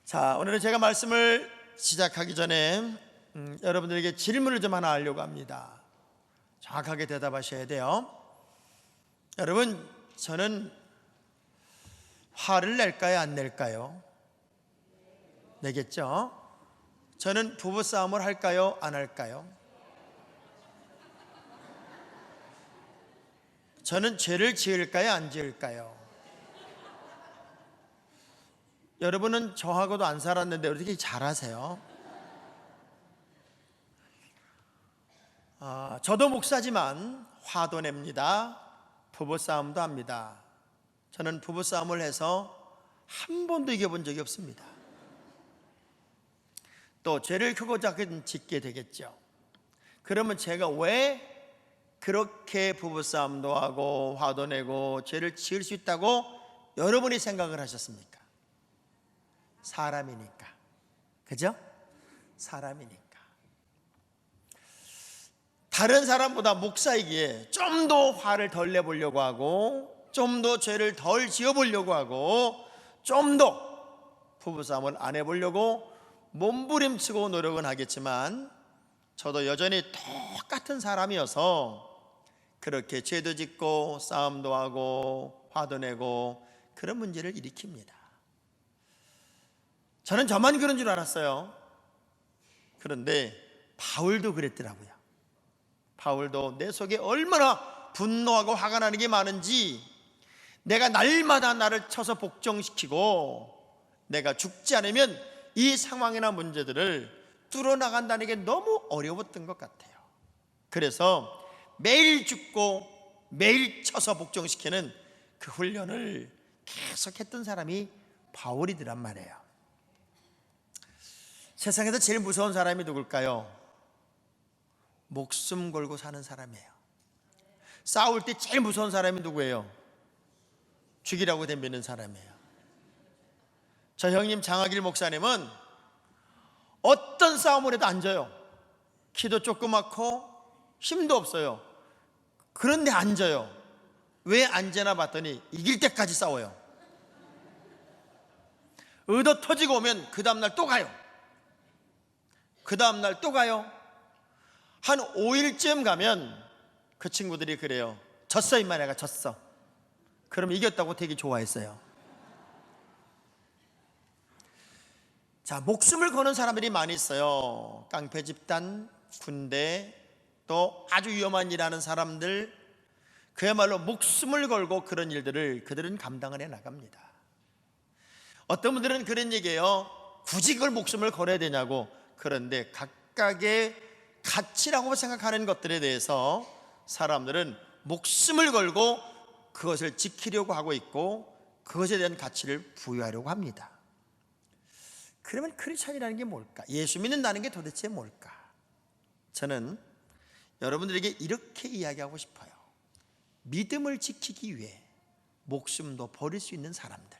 자, 오늘은 제가 말씀을 시작하기 전에 여러분들에게 질문을 좀 하나 하려고 합니다. 정확하게 대답하셔야 돼요. 여러분, 저는 화를 낼까요, 안 낼까요? 내겠죠? 저는 부부싸움을 할까요, 안 할까요? 저는 죄를 지을까요, 안 지을까요? 여러분은 저하고도 안 살았는데 어떻게 잘하세요? 저도 목사지만 화도 냅니다. 부부싸움도 합니다. 저는 부부싸움을 해서 한 번도 이겨본 적이 없습니다. 또 죄를 크고 작게 짓게 되겠죠. 그러면 제가 왜 그렇게 부부싸움도 하고 화도 내고 죄를 지을 수 있다고 여러분이 생각을 하셨습니까? 사람이니까. 그죠? 사람이니까. 다른 사람보다 목사이기에 좀 더 화를 덜 내보려고 하고, 좀 더 죄를 덜 지어보려고 하고, 좀 더 부부싸움을 안 해보려고 몸부림치고 노력은 하겠지만, 저도 여전히 똑같은 사람이어서 그렇게 죄도 짓고 싸움도 하고 화도 내고 그런 문제를 일으킵니다. 저는 저만 그런 줄 알았어요. 그런데 바울도 그랬더라고요. 바울도 내 속에 얼마나 분노하고 화가 나는 게 많은지, 내가 날마다 나를 쳐서 복종시키고 내가 죽지 않으면 이 상황이나 문제들을 뚫어나간다는 게 너무 어려웠던 것 같아요. 그래서 매일 죽고 매일 쳐서 복종시키는 그 훈련을 계속했던 사람이 바울이더란 말이에요. 세상에서 제일 무서운 사람이 누굴까요? 목숨 걸고 사는 사람이에요. 싸울 때 제일 무서운 사람이 누구예요? 죽이라고 덤비는 사람이에요. 저 형님 장학일 목사님은 어떤 싸움을 해도 앉아요. 키도 조그맣고 힘도 없어요. 그런데 앉아요. 왜 앉아나 봤더니 이길 때까지 싸워요. 의도 터지고 오면 그 다음날 또 가요. 그 다음날 또 가요. 한 5일쯤 가면 그 친구들이 그래요. 졌어 임마, 내가 졌어. 그럼 이겼다고 되게 좋아했어요. 자, 목숨을 거는 사람들이 많이 있어요. 깡패 집단, 군대, 또 아주 위험한 일 하는 사람들, 그야말로 목숨을 걸고 그런 일들을 그들은 감당을 해 나갑니다. 어떤 분들은 그런 얘기예요. 굳이 그걸 목숨을 걸어야 되냐고. 그런데 각각의 가치라고 생각하는 것들에 대해서 사람들은 목숨을 걸고 그것을 지키려고 하고 있고, 그것에 대한 가치를 부여하려고 합니다. 그러면 크리스찬이라는 게 뭘까? 예수 믿는다는 게 도대체 뭘까? 저는 여러분들에게 이렇게 이야기하고 싶어요. 믿음을 지키기 위해 목숨도 버릴 수 있는 사람들.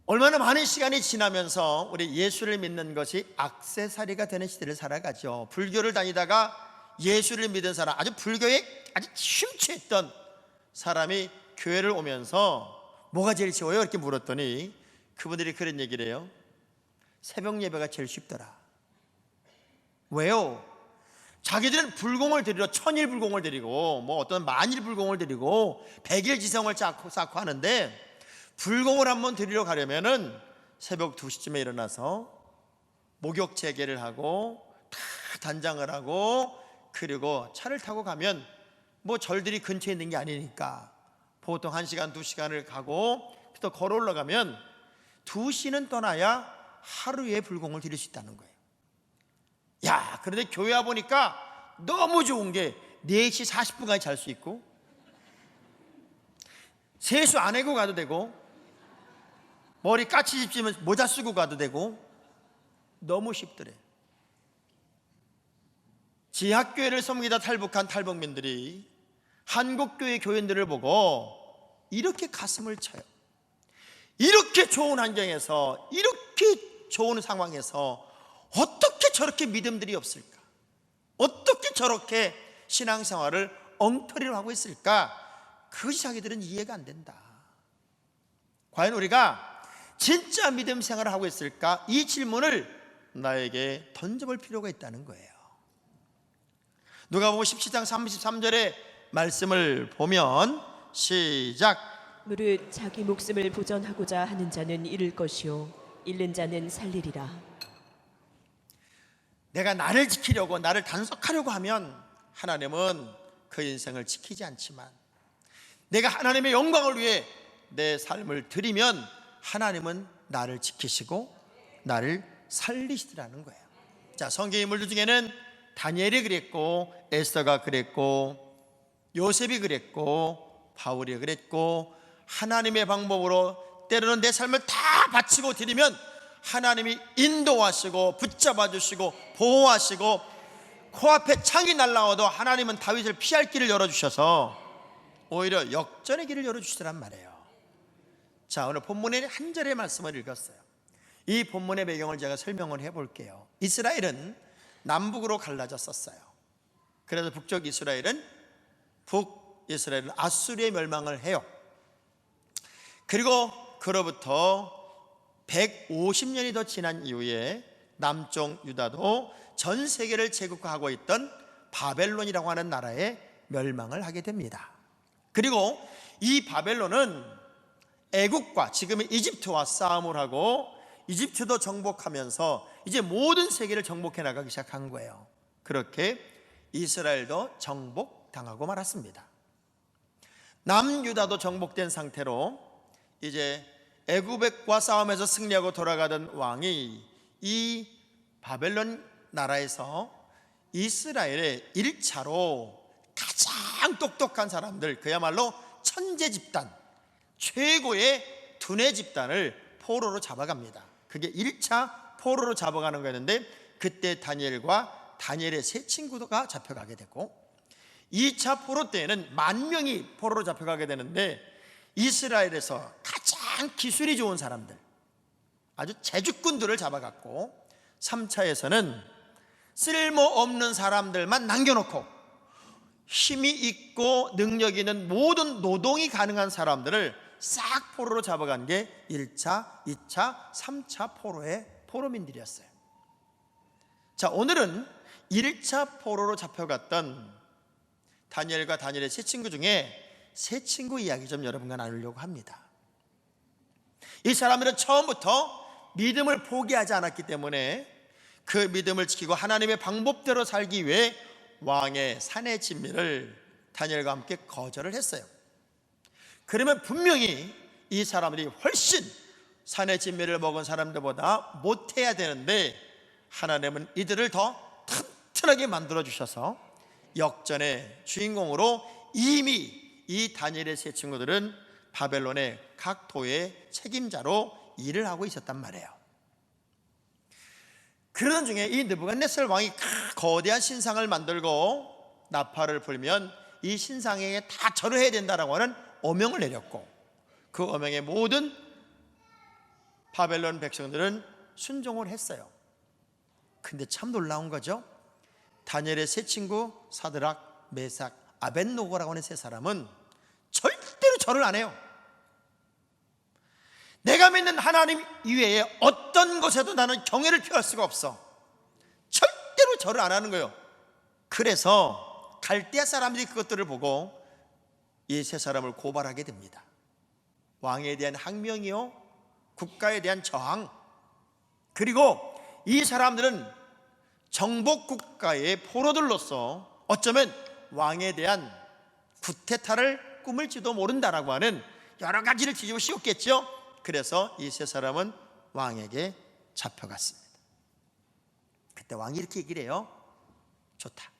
얼마나 많은 시간이 지나면서 우리 예수를 믿는 것이 액세서리가 되는 시대를 살아가죠. 불교를 다니다가 예수를 믿은 사람, 아주 불교에 아주 심취했던 사람이 교회를 오면서 뭐가 제일 쉬워요? 이렇게 물었더니 그분들이 그런 얘기를 해요. 새벽 예배가 제일 쉽더라. 왜요? 자기들은 불공을 드리러 천일 불공을 드리고 뭐 어떤 만일 불공을 드리고 백일 지성을 쌓고 하는데, 불공을 한번 드리러 가려면은 새벽 2시쯤에 일어나서 목욕 재개를 하고 다 단장을 하고, 그리고 차를 타고 가면 뭐 절들이 근처에 있는 게 아니니까 보통 1시간 2시간을 가고 또 걸어 올라가면 2시는 떠나야 하루에 불공을 드릴 수 있다는 거예요. 야, 그런데 교회 와 보니까 너무 좋은 게 4시 40분까지 잘 수 있고, 세수 안 해고 가도 되고, 머리 까치 집지면 모자 쓰고 가도 되고, 너무 쉽더래. 지하교회를 섬기다 탈북한 탈북민들이 한국교회 교인들을 보고 이렇게 가슴을 쳐요. 이렇게 좋은 환경에서, 이렇게 좋은 상황에서 어떻게 저렇게 믿음들이 없을까? 어떻게 저렇게 신앙생활을 엉터리로 하고 있을까? 그것이 자기들은 이해가 안 된다. 과연 우리가 진짜 믿음 생활을 하고 있을까? 이 질문을 나에게 던져볼 필요가 있다는 거예요. 누가복음 17장 33절의 말씀을 보면 시작. 무릇 자기 목숨을 보전하고자 하는 자는 잃을 것이요 잃는 자는 살리리라. 내가 나를 지키려고, 나를 단속하려고 하면 하나님은 그 인생을 지키지 않지만, 내가 하나님의 영광을 위해 내 삶을 드리면 하나님은 나를 지키시고 나를 살리시더라는 거예요. 자, 성경 인물들 중에는 다니엘이 그랬고, 에스더가 그랬고, 요셉이 그랬고, 바울이 그랬고, 하나님의 방법으로 때로는 내 삶을 다 바치고 드리면 하나님이 인도하시고 붙잡아 주시고 보호하시고, 코앞에 창이 날라와도 하나님은 다윗을 피할 길을 열어주셔서 오히려 역전의 길을 열어주시더란 말이에요. 자, 오늘 본문의 한 절의 말씀을 읽었어요. 이 본문의 배경을 제가 설명을 해볼게요. 이스라엘은 남북으로 갈라졌었어요. 그래서 북쪽 이스라엘은 아수르의 멸망을 해요. 그리고 그로부터 150년이 더 지난 이후에 남쪽 유다도 전 세계를 제국하고 있던 바벨론이라고 하는 나라에 멸망을 하게 됩니다. 그리고 이 바벨론은 애국과 지금의 이집트와 싸움을 하고 이집트도 정복하면서 이제 모든 세계를 정복해 나가기 시작한 거예요. 그렇게 이스라엘도 정복당하고 말았습니다. 남유다도 정복된 상태로 이제 애굽과 싸움에서 승리하고 돌아가던 왕이 이 바벨론 나라에서 이스라엘의 1차로 가장 똑똑한 사람들, 그야말로 천재 집단, 최고의 두뇌 집단을 포로로 잡아갑니다. 그게 1차 포로로 잡아가는 거였는데, 그때 다니엘과 다니엘의 세 친구가 잡혀가게 되고, 2차 포로 때에는 10,000명이 포로로 잡혀가게 되는데, 이스라엘에서 가장 기술이 좋은 사람들, 아주 제주꾼들을 잡아갔고, 3차에서는 쓸모없는 사람들만 남겨놓고 힘이 있고 능력이 있는 모든 노동이 가능한 사람들을 싹 포로로 잡아간 게 1차, 2차, 3차 포로의 포로민들이었어요. 자, 오늘은 1차 포로로 잡혀갔던 다니엘과 다니엘의 세 친구 중에 세 친구 이야기 좀 여러분과 나누려고 합니다. 이 사람들은 처음부터 믿음을 포기하지 않았기 때문에 그 믿음을 지키고 하나님의 방법대로 살기 위해 왕의 산의 진미를 다니엘과 함께 거절을 했어요. 그러면 분명히 이 사람들이 훨씬 산의 진미를 먹은 사람들보다 못해야 되는데, 하나님은 이들을 더 튼튼하게 만들어 주셔서 역전의 주인공으로 이미 이 다니엘의 세 친구들은 바벨론의 각 도의 책임자로 일을 하고 있었단 말이에요. 그러던 중에 이 느부갓네살 왕이 거대한 신상을 만들고 나팔을 불면 이 신상에게 다 절을 해야 된다라고 하는 어명을 내렸고, 그 어명에 모든 바벨론 백성들은 순종을 했어요. 근데 참 놀라운 거죠. 다니엘의 세 친구 사드락, 메삭, 아벳노고라고 하는 세 사람은 절대로 절을 안 해요. 내가 믿는 하나님 이외에 어떤 것에도 나는 경외를 표할 수가 없어. 절대로 절을 안 하는 거예요. 그래서 갈대아 사람들이 그것들을 보고 이 세 사람을 고발하게 됩니다. 왕에 대한 항명이요, 국가에 대한 저항, 그리고 이 사람들은 정복 국가의 포로들로서 어쩌면 왕에 대한 쿠데타를 꾸밀지도 모른다라고 하는 여러 가지를 뒤집어 씌웠겠죠. 그래서 이 세 사람은 왕에게 잡혀갔습니다. 그때 왕이 이렇게 얘기를 해요. 좋다,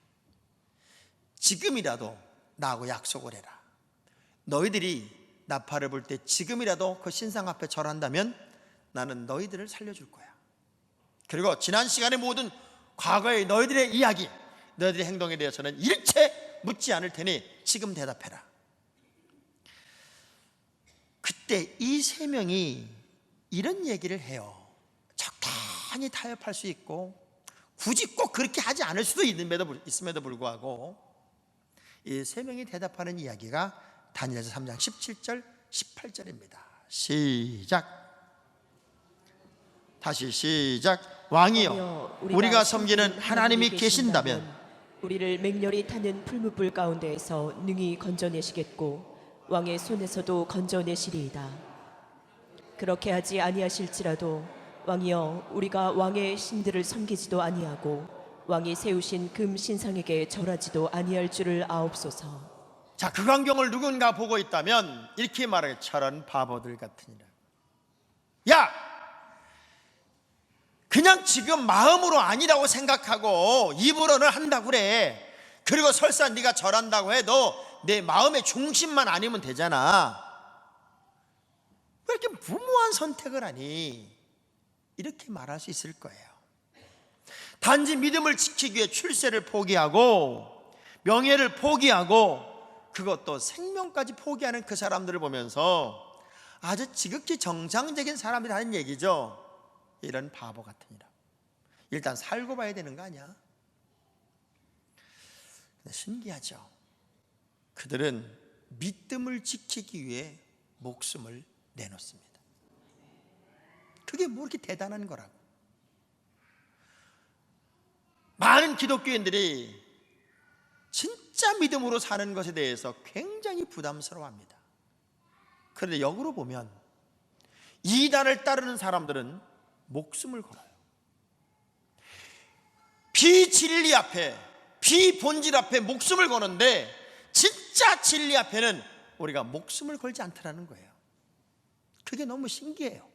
지금이라도 나하고 약속을 해라. 너희들이 나팔을 불 때 지금이라도 그 신상 앞에 절한다면 나는 너희들을 살려줄 거야. 그리고 지난 시간의 모든 과거의 너희들의 이야기, 너희들의 행동에 대해서는 일체 묻지 않을 테니 지금 대답해라. 그때 이 세 명이 이런 얘기를 해요. 적당히 타협할 수 있고 굳이 꼭 그렇게 하지 않을 수도 있음에도 불구하고 이 세 명이 대답하는 이야기가 다니엘서 3장 17절 18절입니다. 시작. 다시 시작. 왕이여, 우리가 섬기는 하나님이 계신다면 우리를 맹렬히 타는 풀무불 가운데에서 능히 건져내시겠고 왕의 손에서도 건져내시리이다. 그렇게 하지 아니하실지라도 왕이여, 우리가 왕의 신들을 섬기지도 아니하고 왕이 세우신 금 신상에게 절하지도 아니할 줄을 아옵소서. 자, 그 광경을 누군가 보고 있다면 이렇게 말하게, 저런 바보들 같으니라. 야, 그냥 지금 마음으로 아니라고 생각하고 입으로는 한다고 그래. 그리고 설사 네가 절한다고 해도 내 마음의 중심만 아니면 되잖아. 왜 이렇게 무모한 선택을 하니? 이렇게 말할 수 있을 거예요. 단지 믿음을 지키기 위해 출세를 포기하고 명예를 포기하고 그것도 생명까지 포기하는 그 사람들을 보면서 아주 지극히 정상적인 사람들이 하는 얘기죠. 이런 바보 같으니라. 일단 살고 봐야 되는 거 아니야? 근데 신기하죠. 그들은 믿음을 지키기 위해 목숨을 내놓습니다. 그게 뭐 이렇게 대단한 거라고. 많은 기독교인들이 진짜 믿음으로 사는 것에 대해서 굉장히 부담스러워합니다. 그런데 역으로 보면 이단을 따르는 사람들은 목숨을 걸어요. 비진리 앞에, 비본질 앞에 목숨을 거는데 진짜 진리 앞에는 우리가 목숨을 걸지 않더라는 거예요. 그게 너무 신기해요.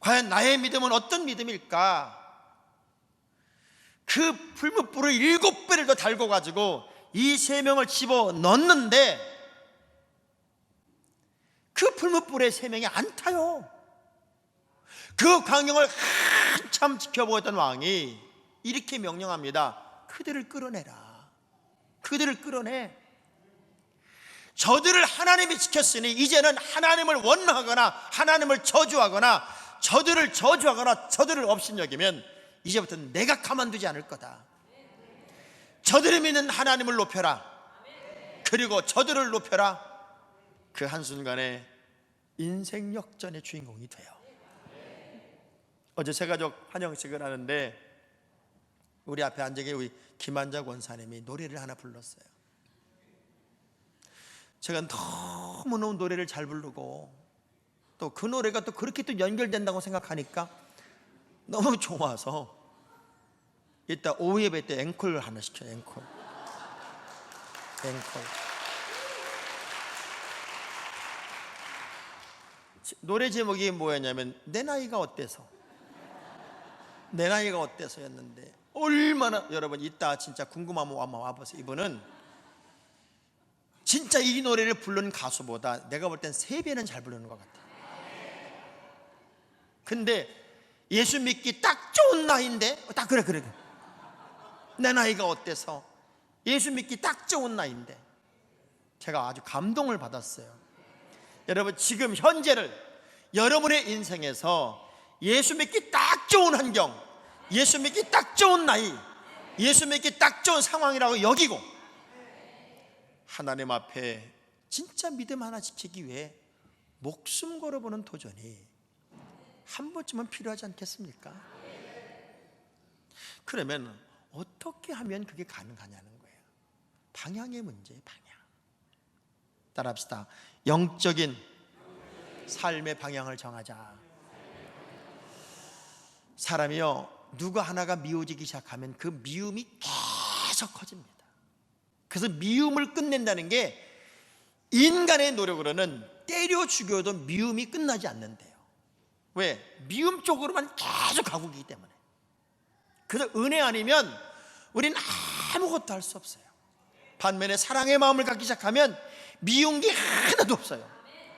과연 나의 믿음은 어떤 믿음일까? 그 풀무불을 7배를 더 달고 가지고 이 3명을 집어 넣는데 그 풀무불에 3명이 안 타요. 그 광경을 한참 지켜보았던 왕이 이렇게 명령합니다. 그들을 끌어내라. 그들을 끌어내. 저들을 하나님이 지켰으니 이제는 하나님을 원망하거나 하나님을 저주하거나 저들을 저주하거나 저들을 업신여기면 이제부터는 내가 가만두지 않을 거다. 저들이 믿는 하나님을 높여라. 그리고 저들을 높여라. 그 한순간에 인생 역전의 주인공이 돼요. 어제 새가족 환영식을 하는데 우리 앞에 앉아 계신 우리 김한자 권사님이 노래를 하나 불렀어요. 제가 너무너무 노래를 잘 부르고 또 그 노래가 또 그렇게 또 연결된다고 생각하니까 너무 좋아서 이따 오후 예배 때 앵콜을 하나 시켜요. 앵콜. 노래 제목이 뭐였냐면 내 나이가 어때서, 내 나이가 어때서였는데 얼마나, 여러분 이따 진짜 궁금하면 한번 와보세요. 이분은 진짜 이 노래를 부른 가수보다 내가 볼 땐 3배는 잘 부르는 것 같아요. 근데 예수 믿기 딱 좋은 나이인데, 딱 그래 내 나이가 어때서 예수 믿기 딱 좋은 나이인데 제가 아주 감동을 받았어요. 여러분 지금 현재를 여러분의 인생에서 예수 믿기 딱 좋은 환경, 예수 믿기 딱 좋은 나이, 예수 믿기 딱 좋은 상황이라고 여기고 하나님 앞에 진짜 믿음 하나 지키기 위해 목숨 걸어보는 도전이 한 번쯤은 필요하지 않겠습니까? 그러면 어떻게 하면 그게 가능하냐는 거예요. 방향의 문제예요. 방향. 따라합시다. 영적인 삶의 방향을 정하자. 사람이요, 누구 하나가 미워지기 시작하면 그 미움이 계속 커집니다. 그래서 미움을 끝낸다는 게 인간의 노력으로는 때려 죽여도 미움이 끝나지 않는데요. 왜? 미움 쪽으로만 계속 가고 있기 때문에. 그래서 은혜 아니면 우리는 아무것도 할 수 없어요. 반면에 사랑의 마음을 갖기 시작하면 미운 게 하나도 없어요.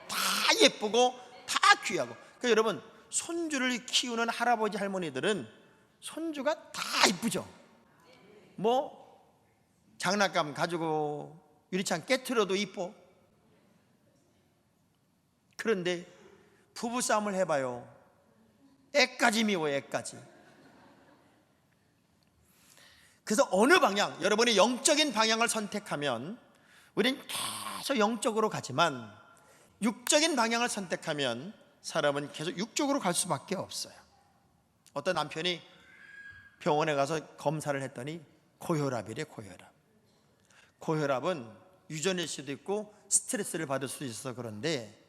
다 예쁘고 다 귀하고. 그러니까 여러분 손주를 키우는 할아버지 할머니들은 손주가 다 이쁘죠. 뭐 장난감 가지고 유리창 깨트려도 이뻐. 그런데 부부싸움을 해봐요. 애까지 미워요. 애까지. 그래서 어느 방향, 여러분이 영적인 방향을 선택하면 우리는 계속 영적으로 가지만 육적인 방향을 선택하면 사람은 계속 육적으로 갈 수밖에 없어요. 어떤 남편이 병원에 가서 검사를 했더니 고혈압이래. 고혈압은 유전일 수도 있고 스트레스를 받을 수도 있어서 그런데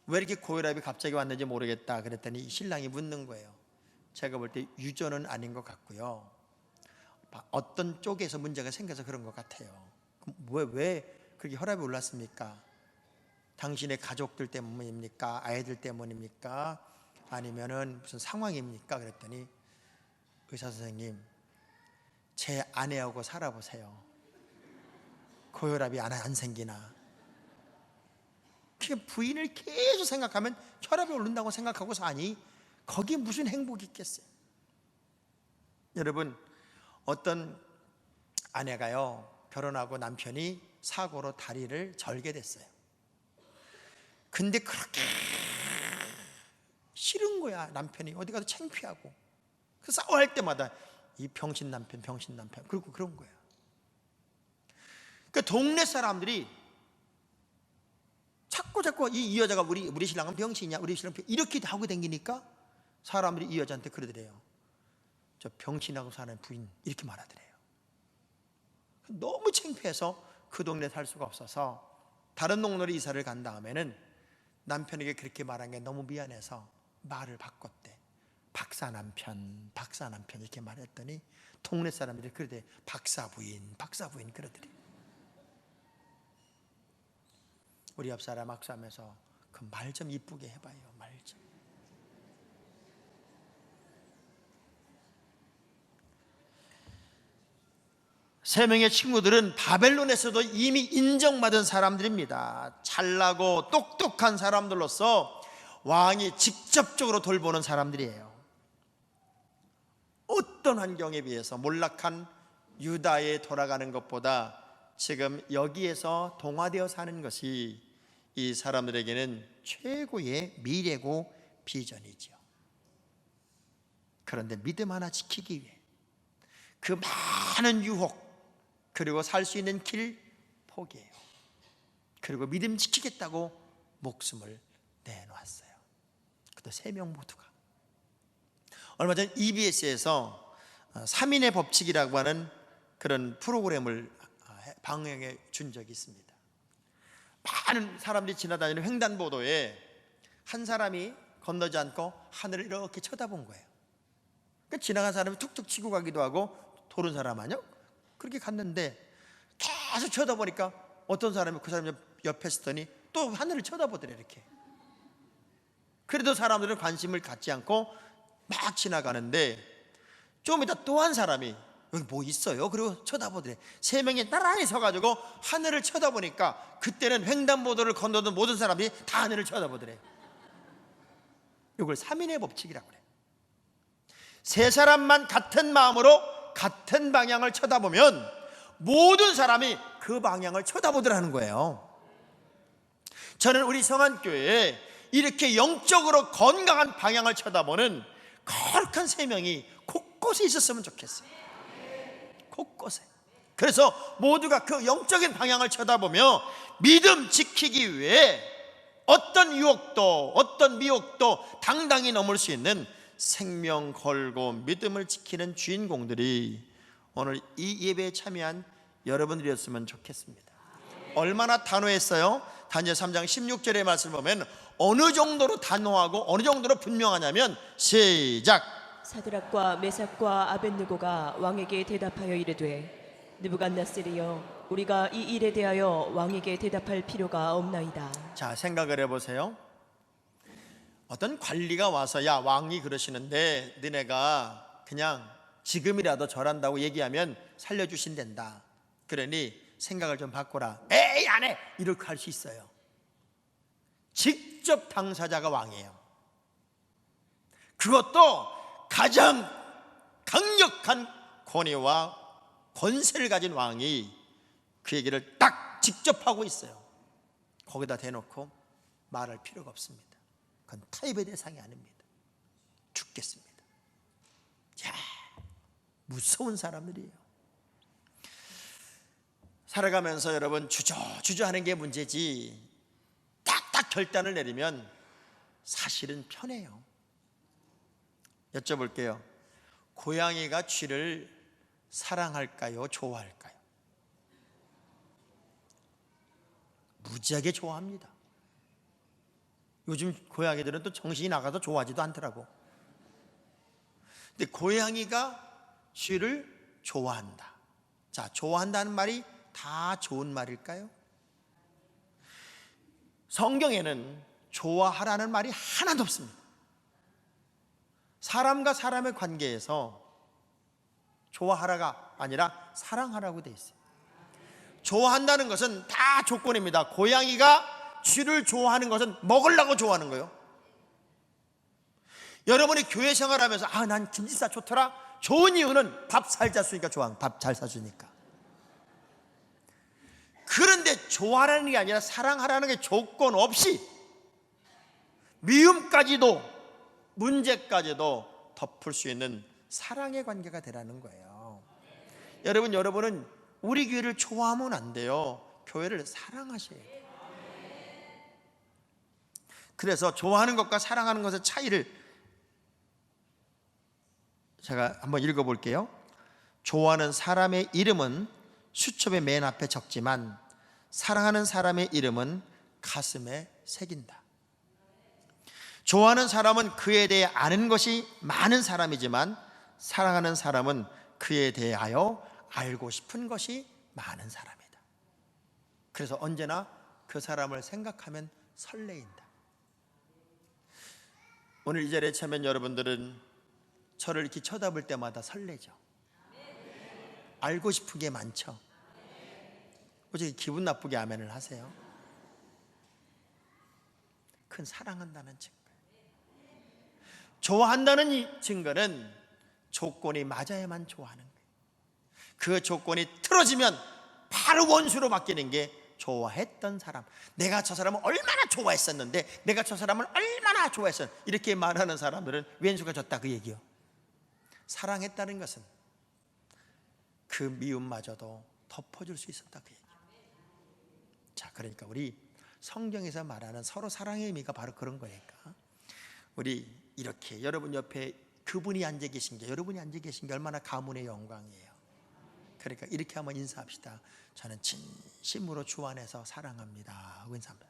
왜 이렇게 고혈압이 갑자기 왔는지 모르겠다 그랬더니 신랑이 묻는 거예요. 제가 볼 때 유전은 아닌 것 같고요, 어떤 쪽에서 문제가 생겨서 그런 것 같아요. 왜 그렇게 혈압이 올랐습니까? 당신의 가족들 때문입니까? 아이들 때문입니까? 아니면은 무슨 상황입니까? 그랬더니 의사 선생님, 제 아내하고 살아보세요. 고혈압이 안 생기나. 그게 부인을 계속 생각하면 혈압이 오른다고 생각하고 사니 거기에 무슨 행복이 있겠어요? 여러분, 어떤 아내가요, 결혼하고 남편이 사고로 다리를 절게 됐어요. 근데 그렇게 싫은 거야. 남편이 어디 가서 창피하고. 그 싸워할 때마다 이 병신 남편 그리고 그런 거야. 그 동네 사람들이 자꾸 이 여자가 우리 신랑은 병신이냐, 우리 신랑 이렇게 하고 다니니까 사람들이 이 여자한테 그러더래요. 저 병신하고 사는 부인, 이렇게 말하더래요. 너무 창피해서 그 동네 살 수가 없어서 다른 동네로 이사를 간 다음에는 남편에게 그렇게 말한 게 너무 미안해서 말을 바꿨대. 박사 남편 이렇게 말했더니 동네 사람들이 그러대. 박사 부인 그러더래. 우리 옆 사람 악수하면서 그 말 좀 이쁘게 해봐요. 말 좀. 세 명의 친구들은 바벨론에서도 이미 인정받은 사람들입니다. 잘나고 똑똑한 사람들로서 왕이 직접적으로 돌보는 사람들이에요. 어떤 환경에 비해서 몰락한 유다에 돌아가는 것보다 지금 여기에서 동화되어 사는 것이 이 사람들에게는 최고의 미래고 비전이죠. 그런데 믿음 하나 지키기 위해 그 많은 유혹, 그리고 살 수 있는 길 포기해요. 그리고 믿음 지키겠다고 목숨을 내놓았어요. 그것도 3명 모두가. 얼마 전 EBS에서 3인의 법칙이라고 하는 그런 프로그램을 방영해 준 적이 있습니다. 많은 사람들이 지나다니는 횡단보도에 한 사람이 건너지 않고 하늘을 이렇게 쳐다본 거예요. 그러니까 지나간 사람이 툭툭 치고 가기도 하고, 도른 사람 아니요? 그렇게 갔는데 계속 쳐다보니까 어떤 사람이 그 사람 옆에 있더니 또 하늘을 쳐다보더래. 이렇게. 그래도 사람들은 관심을 갖지 않고 막 지나가는데 좀 이따 또 한 사람이 여기 뭐 있어요? 그리고 쳐다보더래. 3명이 나란히 서가지고 하늘을 쳐다보니까 그때는 횡단보도를 건너던 모든 사람들이 다 하늘을 쳐다보더래. 이걸 3인의 법칙이라고 그래. 3사람만 같은 마음으로 같은 방향을 쳐다보면 모든 사람이 그 방향을 쳐다보더라는 거예요. 저는 우리 성안교회에 이렇게 영적으로 건강한 방향을 쳐다보는 거룩한 3명이 곳곳에 있었으면 좋겠어요. 곳곳에. 그래서 모두가 그 영적인 방향을 쳐다보며 믿음 지키기 위해 어떤 유혹도 어떤 미혹도 당당히 넘을 수 있는 생명 걸고 믿음을 지키는 주인공들이 오늘 이 예배에 참여한 여러분들이었으면 좋겠습니다. 얼마나 단호했어요? 다니엘 3장 16절의 말씀을 보면 어느 정도로 단호하고 어느 정도로 분명하냐면, 시작. 사드락과 메삭과 아벳느고가 왕에게 대답하여 이르되, 느부갓네살이여, 우리가 이 일에 대하여 왕에게 대답할 필요가 없나이다. 자, 생각을 해보세요. 어떤 관리가 와서 야, 왕이 그러시는데 너네가 그냥 지금이라도 절한다고 얘기하면 살려주신댄다. 그러니 생각을 좀 바꿔라. 에이, 안 해! 이렇게 할 수 있어요. 직접 당사자가 왕이에요. 그것도 가장 강력한 권위와 권세를 가진 왕이 그 얘기를 딱 직접 하고 있어요. 거기다 대놓고 말할 필요가 없습니다. 그건 타협의 대상이 아닙니다. 죽겠습니다. 야, 무서운 사람들이에요. 살아가면서 여러분 주저하는 게 문제지, 딱 딱 결단을 내리면 사실은 편해요. 여쭤볼게요. 고양이가 쥐를 사랑할까요? 좋아할까요? 무지하게 좋아합니다. 요즘 고양이들은 또 정신이 나가서 좋아하지도 않더라고. 근데 고양이가 쥐를 좋아한다. 자, 좋아한다는 말이 다 좋은 말일까요? 성경에는 좋아하라는 말이 하나도 없습니다. 사람과 사람의 관계에서 좋아하라가 아니라 사랑하라고 되어 있어요. 좋아한다는 것은 다 조건입니다. 고양이가 쥐를 좋아하는 것은 먹으려고 좋아하는 거예요. 여러분이 교회 생활하면서 난 김지사 좋더라. 좋은 이유는 밥 잘 잤으니까 좋아하는, 밥 잘 사주니까. 그런데 좋아하라는 게 아니라 사랑하라는 게 조건 없이 미움까지도 문제까지도 덮을 수 있는 사랑의 관계가 되라는 거예요. 여러분은 우리 교회를 좋아하면 안 돼요. 교회를 사랑하셔야 돼요. 그래서 좋아하는 것과 사랑하는 것의 차이를 제가 한번 읽어볼게요. 좋아하는 사람의 이름은 수첩의 맨 앞에 적지만 사랑하는 사람의 이름은 가슴에 새긴다. 좋아하는 사람은 그에 대해 아는 것이 많은 사람이지만 사랑하는 사람은 그에 대하여 알고 싶은 것이 많은 사람이다. 그래서 언제나 그 사람을 생각하면 설레인다. 오늘 이 자리에 참여한 여러분들은 저를 이렇게 쳐다볼 때마다 설레죠. 알고 싶은 게 많죠. 어떻게 기분 나쁘게 아멘을 하세요? 그건 사랑한다는 증거예요. 좋아한다는 이 증거는 조건이 맞아야만 좋아하는 거예요. 그 조건이 틀어지면 바로 원수로 바뀌는 게 좋아했던 사람. 내가 저 사람을 얼마나 좋아했었는데, 내가 저 사람을 얼마나 좋아했었는데, 이렇게 말하는 사람들은 왼수가 졌다 그 얘기요. 사랑했다는 것은 그 미움마저도 덮어줄 수 있었다 그 얘기예요. 자, 그러니까 우리 성경에서 말하는 서로 사랑의 의미가 바로 그런 거니까 우리 이렇게 여러분 옆에 그분이 앉아 계신 게, 여러분이 앉아 계신 게 얼마나 가문의 영광이에요. 그러니까 이렇게 한번 인사합시다. 저는 진심으로 주 안에서 사랑합니다 하고 인사합니다.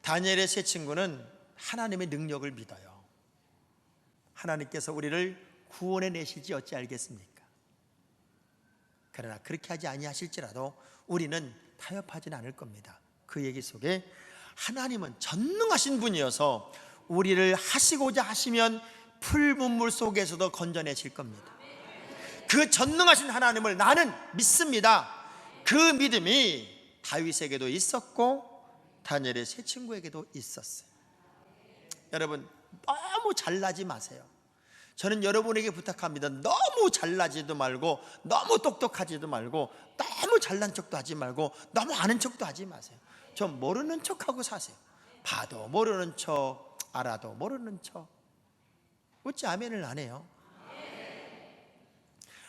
다니엘의 세 친구는 하나님의 능력을 믿어요. 하나님께서 우리를 구원해 내실지 어찌 알겠습니까? 그러나 그렇게 하지 아니하실지라도 우리는 타협하지는 않을 겁니다. 그 얘기 속에 하나님은 전능하신 분이어서 우리를 하시고자 하시면 풀문물 속에서도 건져내실 겁니다. 그 전능하신 하나님을 나는 믿습니다. 그 믿음이 다윗에게도 있었고 다니엘의 세 친구에게도 있었어요. 여러분 너무 잘나지 마세요. 저는 여러분에게 부탁합니다. 너무 잘나지도 말고 너무 똑똑하지도 말고 너무 잘난 척도 하지 말고 너무 아는 척도 하지 마세요. 좀 모르는 척하고 사세요. 봐도 모르는 척, 알아도 모르는 척. 어찌 아멘을 안 해요?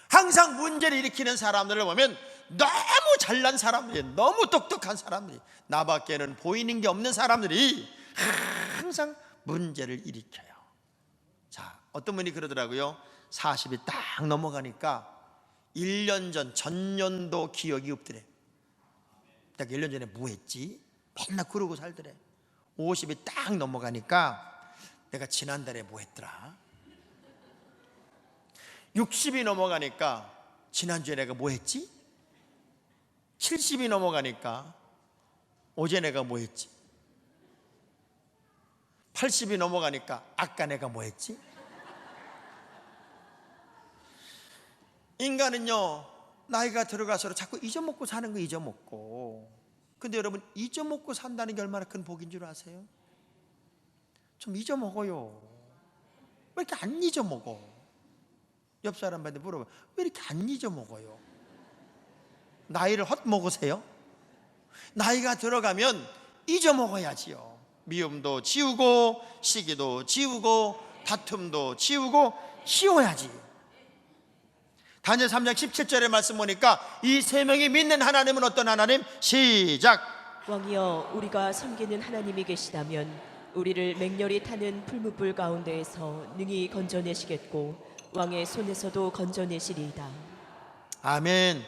항상 문제를 일으키는 사람들을 보면 너무 잘난 사람들이, 너무 똑똑한 사람들이, 나밖에는 보이는 게 없는 사람들이 항상 문제를 일으켜요. 자, 어떤 분이 그러더라고요. 40이 딱 넘어가니까 1년 전 전년도 기억이 없더래. 딱 1년 전에 뭐 했지? 맨날 그러고 살더래. 50이 딱 넘어가니까 내가 지난달에 뭐 했더라. 60이 넘어가니까 지난주에 내가 뭐 했지? 70이 넘어가니까 어제 내가 뭐 했지? 80이 넘어가니까 아까 내가 뭐 했지? 인간은요, 나이가 들어가서 자꾸 잊어먹고 사는 거 잊어먹고. 근데 여러분, 잊어먹고 산다는 게 얼마나 큰 복인 줄 아세요? 좀 잊어먹어요. 왜 이렇게 안 잊어먹어? 옆 사람한테 물어봐. 왜 이렇게 안 잊어먹어요? 나이를 헛먹으세요? 나이가 들어가면 잊어먹어야지요. 미움도 지우고 시기도 지우고 다툼도 지우고 치워야지. 다니엘 3장 17절의 말씀 보니까 이 세 명이 믿는 하나님은 어떤 하나님? 시작. 왕이여 우리가 섬기는 하나님이 계시다면 우리를 맹렬히 타는 풀무불 가운데에서 능히 건져내시겠고 왕의 손에서도 건져내시리이다. 아멘.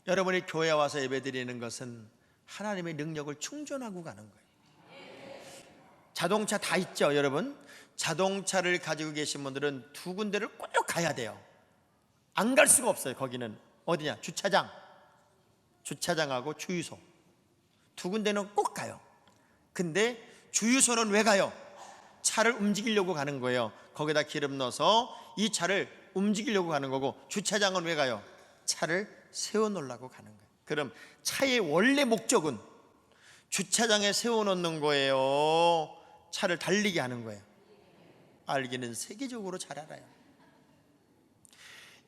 여러분이 교회에 와서 예배드리는 것은 하나님의 능력을 충전하고 가는 거예요. 자동차 다 있죠, 여러분? 자동차를 가지고 계신 분들은 두 군데를 꼭 가야 돼요. 안 갈 수가 없어요. 거기는 어디냐? 주차장하고 주유소 두 군데는 꼭 가요. 근데 주유소는 왜 가요? 차를 움직이려고 가는 거예요. 거기다 기름 넣어서 이 차를 움직이려고 가는 거고, 주차장은 왜 가요? 차를 세워놓으려고 가는 거예요. 그럼 차의 원래 목적은 주차장에 세워놓는 거예요? 차를 달리게 하는 거예요? 알기는 세계적으로 잘 알아요.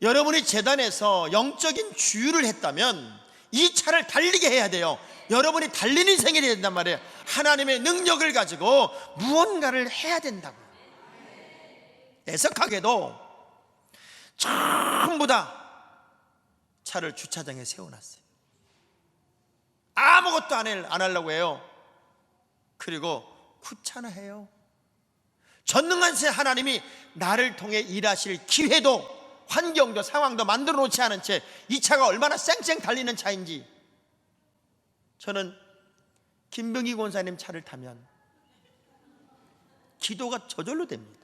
여러분이 재단에서 영적인 주유를 했다면 이 차를 달리게 해야 돼요. 여러분이 달리는 인생이 돼야 된단 말이에요. 하나님의 능력을 가지고 무언가를 해야 된다고요. 애석하게도 전부 다 차를 주차장에 세워놨어요. 아무것도 안 하려고 해요. 그리고 귀찮아해요. 전능한 하나님이 나를 통해 일하실 기회도 환경도 상황도 만들어 놓지 않은 채 이 차가 얼마나 쌩쌩 달리는 차인지, 저는 김병희 권사님 차를 타면 기도가 저절로 됩니다.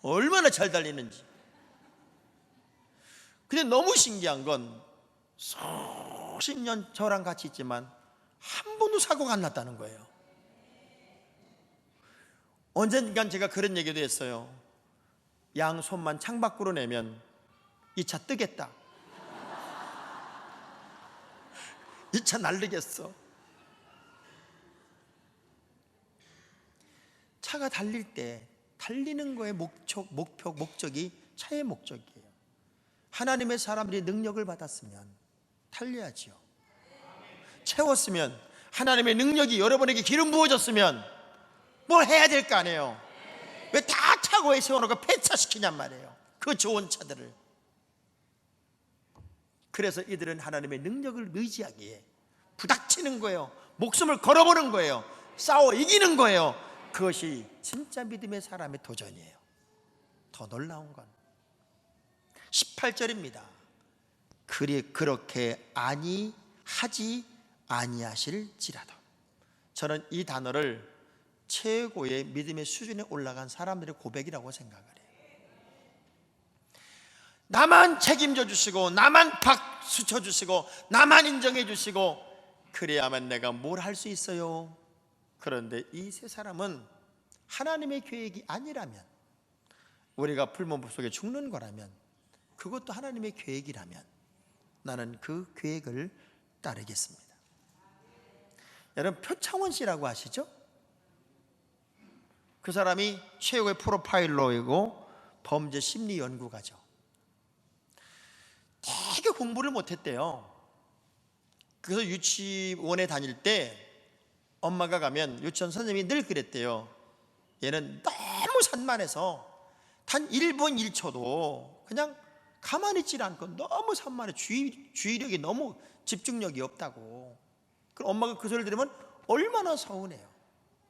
얼마나 잘 달리는지. 근데 너무 신기한 건 수십 년 저랑 같이 있지만 한 번도 사고가 안 났다는 거예요. 언젠간 제가 그런 얘기도 했어요. 양손만 창밖으로 내면 이 차 뜨겠다. 이 차 날리겠어. 차가 달릴 때 달리는 거의 목적이 차의 목적이에요. 하나님의 사람들이 능력을 받았으면 달려야지요. 채웠으면, 하나님의 능력이 여러분에게 기름 부어졌으면 뭘 해야 될 거 아니에요. 왜 다 차고에 세워놓고 폐차시키냔 말이에요, 그 좋은 차들을. 그래서 이들은 하나님의 능력을 의지하기에 부닥치는 거예요. 목숨을 걸어보는 거예요. 싸워 이기는 거예요. 그것이 진짜 믿음의 사람의 도전이에요. 더 놀라운 건 18절입니다. 그렇게 하지 아니하실지라도. 저는 이 단어를 최고의 믿음의 수준에 올라간 사람들의 고백이라고 생각을 해요. 나만 책임져 주시고, 나만 박수 쳐 주시고, 나만 인정해 주시고, 그래야만 내가 뭘 할 수 있어요. 그런데 이 세 사람은 하나님의 계획이 아니라면, 우리가 풀무불 속에 죽는 거라면, 그것도 하나님의 계획이라면 나는 그 계획을 따르겠습니다. 여러분, 표창원 씨라고 아시죠? 그 사람이 최고의 프로파일러이고 범죄 심리 연구가죠. 되게 공부를 못했대요. 그래서 유치원에 다닐 때 엄마가 가면 유치원 선생님이 늘 그랬대요. 얘는 너무 산만해서 단 1분 1초도 그냥 가만히 있질 않고 너무 산만해. 주의력이 너무 집중력이 없다고. 그럼 엄마가 그 소리를 들으면 얼마나 서운해요.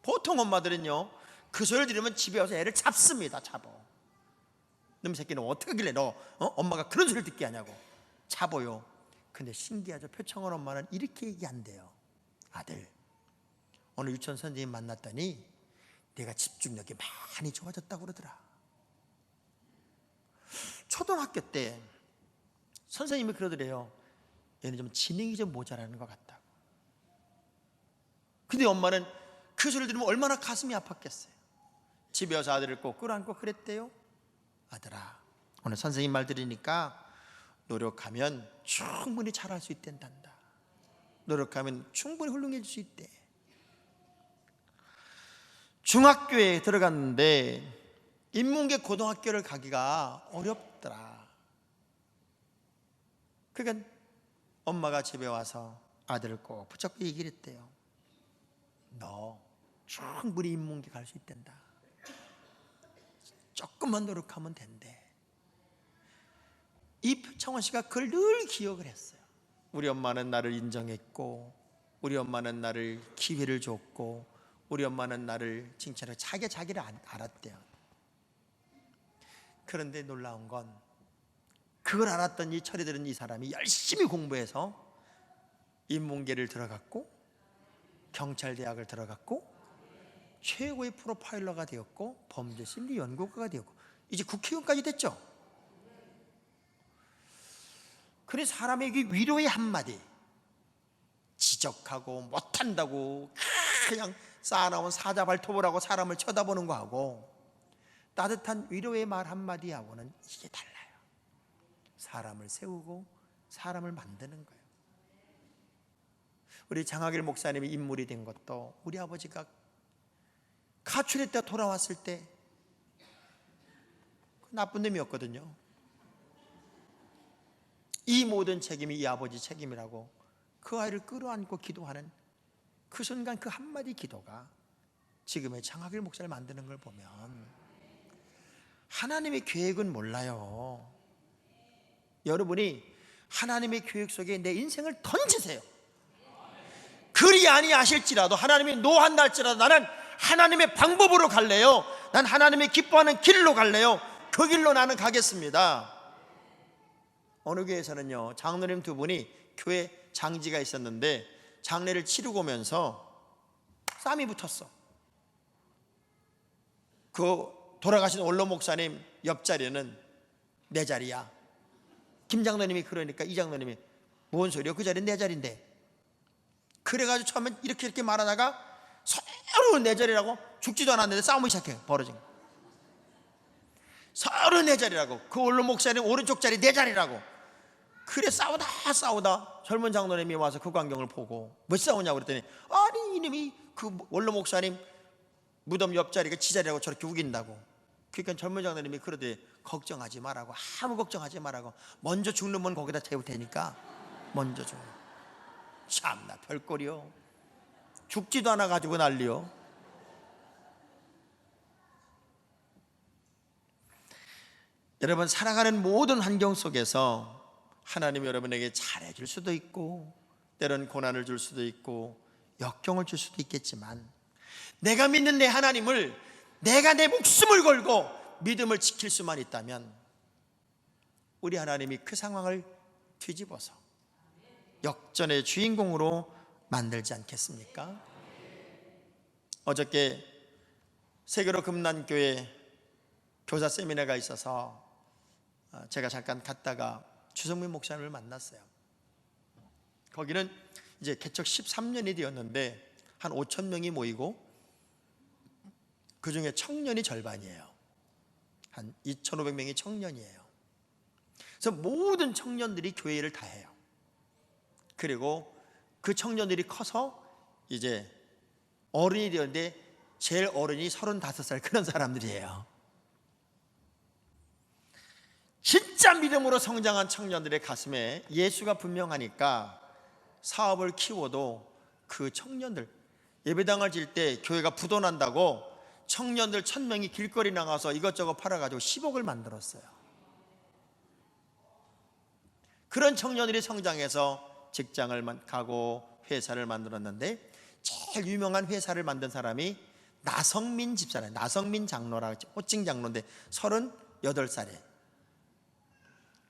보통 엄마들은요, 그 소리를 들으면 집에 와서 애를 잡습니다. 잡어. 놈 새끼는 어떻게 하길래 너 엄마가 그런 소리를 듣게 하냐고 잡어요. 근데 신기하죠. 표창원 엄마는 이렇게 얘기한대요. 아들, 오늘 유치원 선생님 만났더니 내가 집중력이 많이 좋아졌다고 그러더라. 초등학교 때 선생님이 그러더래요. 얘는 좀 지능이 좀 모자라는 것 같다고. 근데 엄마는 그 소리를 들으면 얼마나 가슴이 아팠겠어요. 집에 와서 아들을 꼭 끌어안고 그랬대요. 아들아, 오늘 선생님 말 들으니까 노력하면 충분히 잘할 수 있단다. 노력하면 충분히 훌륭해질 수 있대. 중학교에 들어갔는데 인문계 고등학교를 가기가 어렵더라. 그러니까 엄마가 집에 와서 아들을 꼭 붙잡고 얘기를 했대요. 너 충분히 인문계 갈 수 있단다. 조금만 노력하면 된대. 이 표창원 씨가 그걸 늘 기억을 했어요. 우리 엄마는 나를 인정했고, 우리 엄마는 나를 기회를 줬고, 우리 엄마는 나를 칭찬하고 자기를 알았대요. 그런데 놀라운 건 그걸 알았던 이 철이 들은 이 사람이 열심히 공부해서 인문계를 들어갔고, 경찰대학을 들어갔고, 최고의 프로파일러가 되었고, 범죄심리 연구가가 되었고, 이제 국회의원까지 됐죠. 그래 사람에게 위로의 한마디, 지적하고 못한다고 그냥 쌓아나온 사자발톱을 하고 사람을 쳐다보는 거하고 따뜻한 위로의 말 한마디하고는 이게 달라요. 사람을 세우고 사람을 만드는 거예요. 우리 장하길 목사님이 인물이 된 것도 우리 아버지가 가출했다 돌아왔을 때 나쁜 놈이었거든요. 이 모든 책임이 이 아버지 책임이라고 그 아이를 끌어안고 기도하는 그 순간 그 한마디 기도가 지금의 장하길 목사를 만드는 걸 보면 하나님의 계획은 몰라요. 여러분이 하나님의 계획 속에 내 인생을 던지세요. 그리 아니하실지라도 하나님이 노한다 할지라도 나는 하나님의 방법으로 갈래요. 난 하나님의 기뻐하는 길로 갈래요. 그 길로 나는 가겠습니다. 어느 교회에서는요, 장로님 두 분이 교회 장지가 있었는데 장례를 치르고 오면서 싸움이 붙었어. 그 돌아가신 원로 목사님 옆자리는 내 자리야. 김 장로님이 그러니까 이 장로님이 뭔 소리야, 그 자리는 내 자리인데. 그래가지고 처음엔 이렇게 말하다가 서로 내 자리라고 죽지도 않았는데 싸움을 시작해. 벌어진 거. 서로 내 자리라고. 그 원로 목사님 오른쪽 자리 내 자리라고. 그래 싸우다 젊은 장로님이 와서 그 광경을 보고 왜 싸우냐고 그랬더니 아니 이놈이 그 원로 목사님 무덤 옆자리가 지 자리라고 저렇게 우긴다고. 그러니까 젊은 장로님이 그러더니 걱정하지 말라고, 아무 걱정하지 말라고, 먼저 죽는 분 거기다 태울 테니까 먼저 죽어. 참나 별꼴이요. 죽지도 않아 가지고 난리요. 여러분 살아가는 모든 환경 속에서 하나님이 여러분에게 잘해줄 수도 있고 때론 고난을 줄 수도 있고 역경을 줄 수도 있겠지만 내가 믿는 내 하나님을 내가 내 목숨을 걸고 믿음을 지킬 수만 있다면 우리 하나님이 그 상황을 뒤집어서 역전의 주인공으로 만들지 않겠습니까? 어저께 세계로 금난교회 교사 세미나가 있어서 제가 잠깐 갔다가 주성민 목사님을 만났어요. 거기는 이제 개척 13년이 되었는데 한 5천 명이 모이고 그 중에 청년이 절반이에요. 한 2,500명이 청년이에요. 그래서 모든 청년들이 교회를 다 해요. 그리고 그 청년들이 커서 이제 어른이 되었는데 제일 어른이 35살 그런 사람들이에요. 진짜 믿음으로 성장한 청년들의 가슴에 예수가 분명하니까 사업을 키워도 그 청년들 예배당을 질 때 교회가 부도난다고 청년들 1,000명이 길거리 나가서 이것저것 팔아가지고 10억을 만들었어요. 그런 청년들이 성장해서 직장을 가고 회사를 만들었는데 제일 유명한 회사를 만든 사람이 나성민 집사라요. 나성민 장로라고 호칭 장로인데 38살에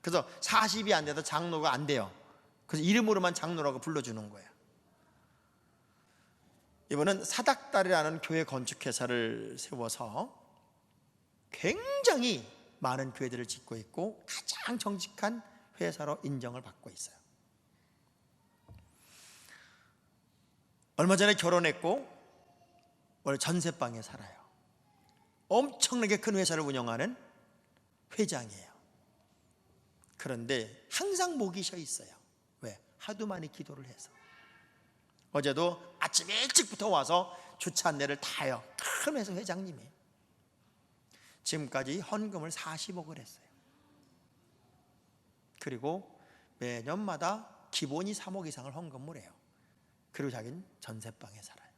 그래서 40이 안 돼도 장로가 안 돼요. 그래서 이름으로만 장로라고 불러주는 거예요. 이번은 사닥다리라는 교회 건축회사를 세워서 굉장히 많은 교회들을 짓고 있고 가장 정직한 회사로 인정을 받고 있어요. 얼마 전에 결혼했고 오늘 전세방에 살아요. 엄청나게 큰 회사를 운영하는 회장이에요. 그런데 항상 목이 쉬어 있어요. 왜? 하도 많이 기도를 해서. 어제도 아침 일찍부터 와서 주차 안내를 다 해요. 큰 회사 회장님이. 지금까지 헌금을 40억을 했어요. 그리고 매년마다 기본이 3억 이상을 헌금을 해요. 그리고 자기는 전세방에 살아요.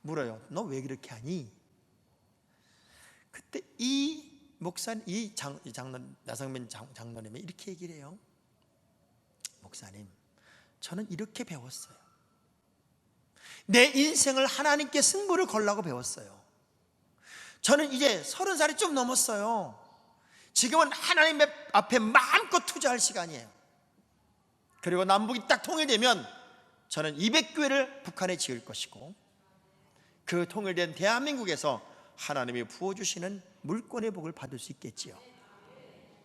물어요. 너 왜 그렇게 하니? 그때 이 목사님, 나성민 장로님이 이렇게 얘기를 해요. 목사님, 저는 이렇게 배웠어요. 내 인생을 하나님께 승부를 걸라고 배웠어요. 저는 이제 30살이 좀 넘었어요. 지금은 하나님 앞에 마음껏 투자할 시간이에요. 그리고 남북이 딱 통일되면 저는 200교회를 북한에 지을 것이고, 그 통일된 대한민국에서 하나님이 부어주시는 물권의 복을 받을 수 있겠지요.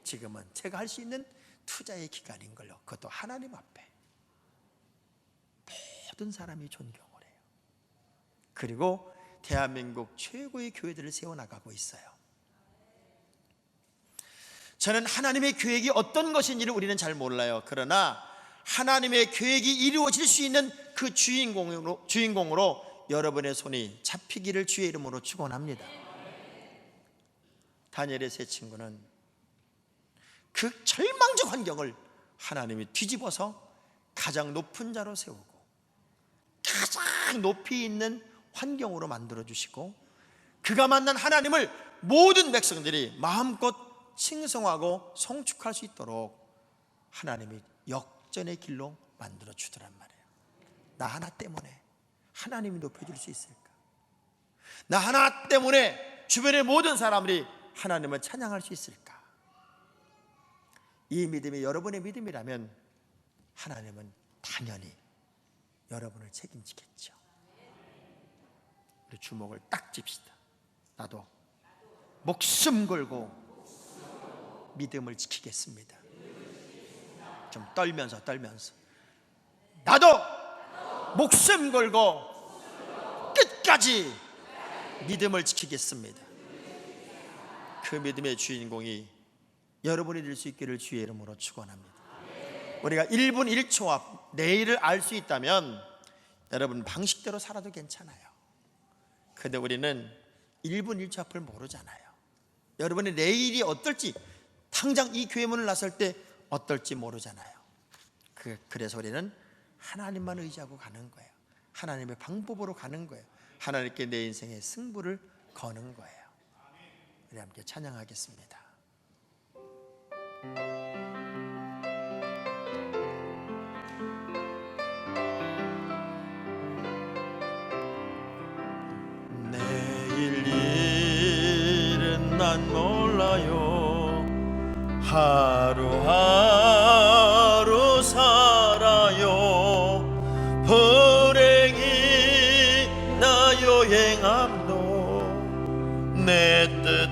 지금은 제가 할 수 있는 투자의 기간인 걸로, 그것도 하나님 앞에 모든 사람이 존경을 해요. 그리고 대한민국 최고의 교회들을 세워나가고 있어요. 저는 하나님의 계획이 어떤 것인지를 우리는 잘 몰라요. 그러나 하나님의 계획이 이루어질 수 있는 그 주인공으로 여러분의 손이 잡히기를 주의 이름으로 축원합니다. 다니엘의 세 친구는 그 절망적 환경을 하나님이 뒤집어서 가장 높은 자로 세우고 가장 높이 있는 환경으로 만들어주시고, 그가 만난 하나님을 모든 백성들이 마음껏 칭송하고 송축할 수 있도록 하나님이 역전의 길로 만들어주더란 말이에요. 나 하나 때문에 하나님이 높여줄 수 있을까? 나 하나 때문에 주변의 모든 사람들이 하나님을 찬양할 수 있을까? 이 믿음이 여러분의 믿음이라면 하나님은 당연히 여러분을 책임지겠죠. 우리 주먹을 딱 짚시다. 나도 목숨 걸고 믿음을 지키겠습니다. 좀 떨면서 나도 목숨 걸고 끝까지 믿음을 지키겠습니다. 그 믿음의 주인공이 여러분이 될 수 있기를 주의 이름으로 축원합니다. 우리가 1분 1초 앞 내일을 알 수 있다면 여러분 방식대로 살아도 괜찮아요. 근데 우리는 1분 1초 앞을 모르잖아요. 여러분의 내일이 어떨지, 당장 이 교회 문을 나설 때 어떨지 모르잖아요. 그래서 우리는 하나님만 의지하고 가는 거예요. 하나님의 방법으로 가는 거예요. 하나님께 내 인생의 승부를 거는 거예요. 우리 함께 찬양하겠습니다. 내일 일은 난 몰라요. 하루하루 살아요. 불행이 나 여행함도 내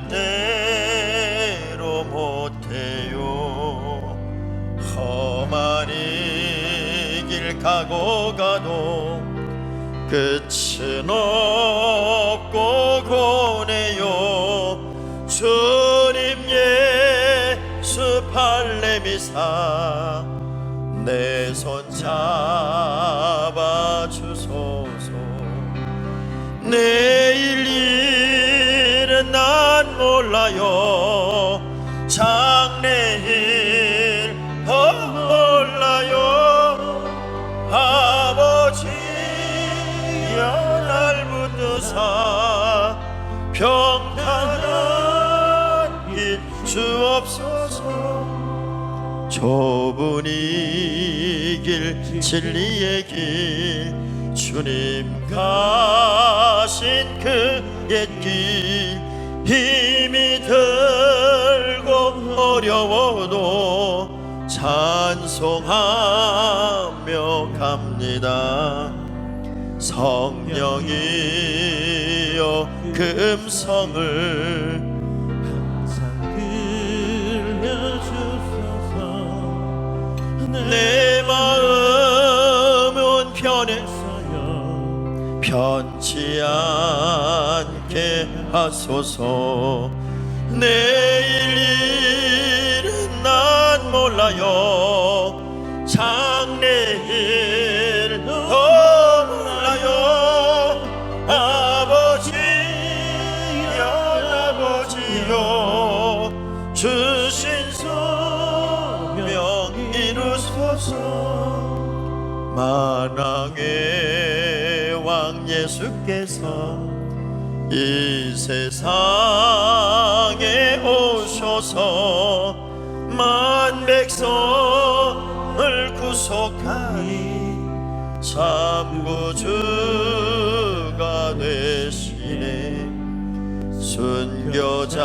뜻대로 못해요. 험한 이 길 가고 가도 끝은 없고 고뇌요. 주님 예수 발레미사 내 손 잡아주소서. 내일 일은 난 몰라요. 장래일 몰라요. 아버지여 날 붙드사 평탄한 길 주옵소서. 좁은 이 길 진리의 길 주님 가신 그 옛길 힘이 들고 어려워도 찬송하며 갑니다. 성령이여 그 음성을 항상 들려주소서. 내 마음은 변했어요. 변치 않게 하소서. 내일 일은 난 몰라요. 장래일 몰라요. 아버지여 주신 소명 이루소서. 만왕의 왕 예수께서 이 세상에 오셔서 만 백성을 구속하니 참 구주가 되시네. 순교자의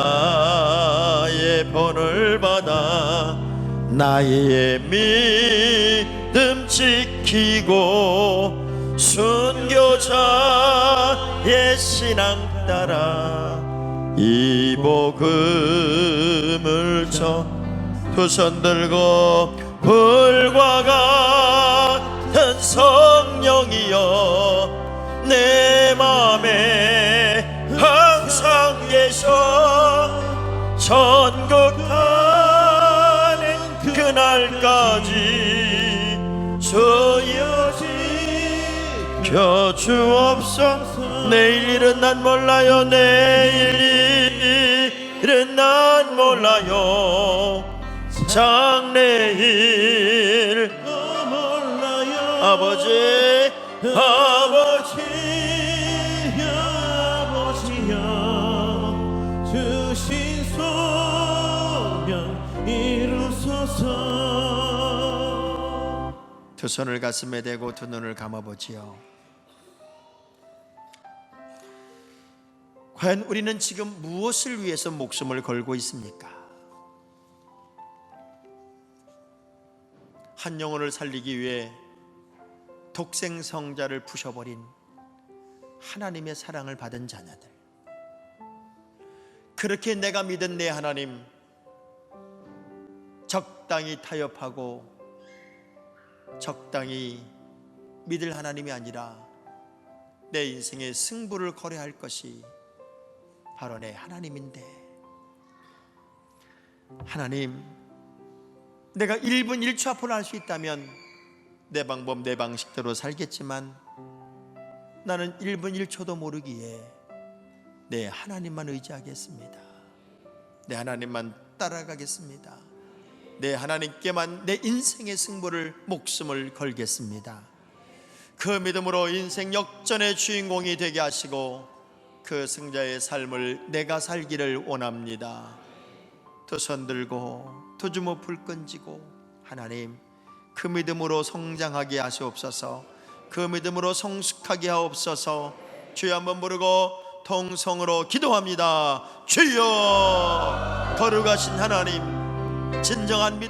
본을 받아 나의 믿음 지키고 순교자의 신앙 따라 이 복음을 두 손 들고 불과 같은 성령이여 내 맘에 항상 계셔 천국 가는 그날까지 주여 지켜주옵소서. 내일 일은 난 몰라요. 내일 일은 난 몰라요. 장래일 몰라요. 아버지 아버지여 주신 소명 이루소서. 두 손을 가슴에 대고 두 눈을 감아보지요. 과연 우리는 지금 무엇을 위해서 목숨을 걸고 있습니까? 한 영혼을 살리기 위해 독생성자를 부셔버린 하나님의 사랑을 받은 자녀들, 그렇게 내가 믿은 내 하나님 적당히 타협하고 적당히 믿을 하나님이 아니라 내 인생의 승부를 걸어야 할 것이 바로 내 하나님인데, 하나님, 내가 1분 1초 앞으로 할 수 있다면 내 방법 내 방식대로 살겠지만 나는 1분 1초도 모르기에 내 하나님만 의지하겠습니다. 내 하나님만 따라가겠습니다. 내 하나님께만 내 인생의 승부를 목숨을 걸겠습니다. 그 믿음으로 인생 역전의 주인공이 되게 하시고 그 승자의 삶을 내가 살기를 원합니다. 두 손 들고 두 주먹 불 끈지고 하나님, 그 믿음으로 성장하게 하시옵소서. 그 믿음으로 성숙하게 하옵소서. 주여 한번 부르고 통성으로 기도합니다. 주여, 거룩하신 하나님, 진정한 믿음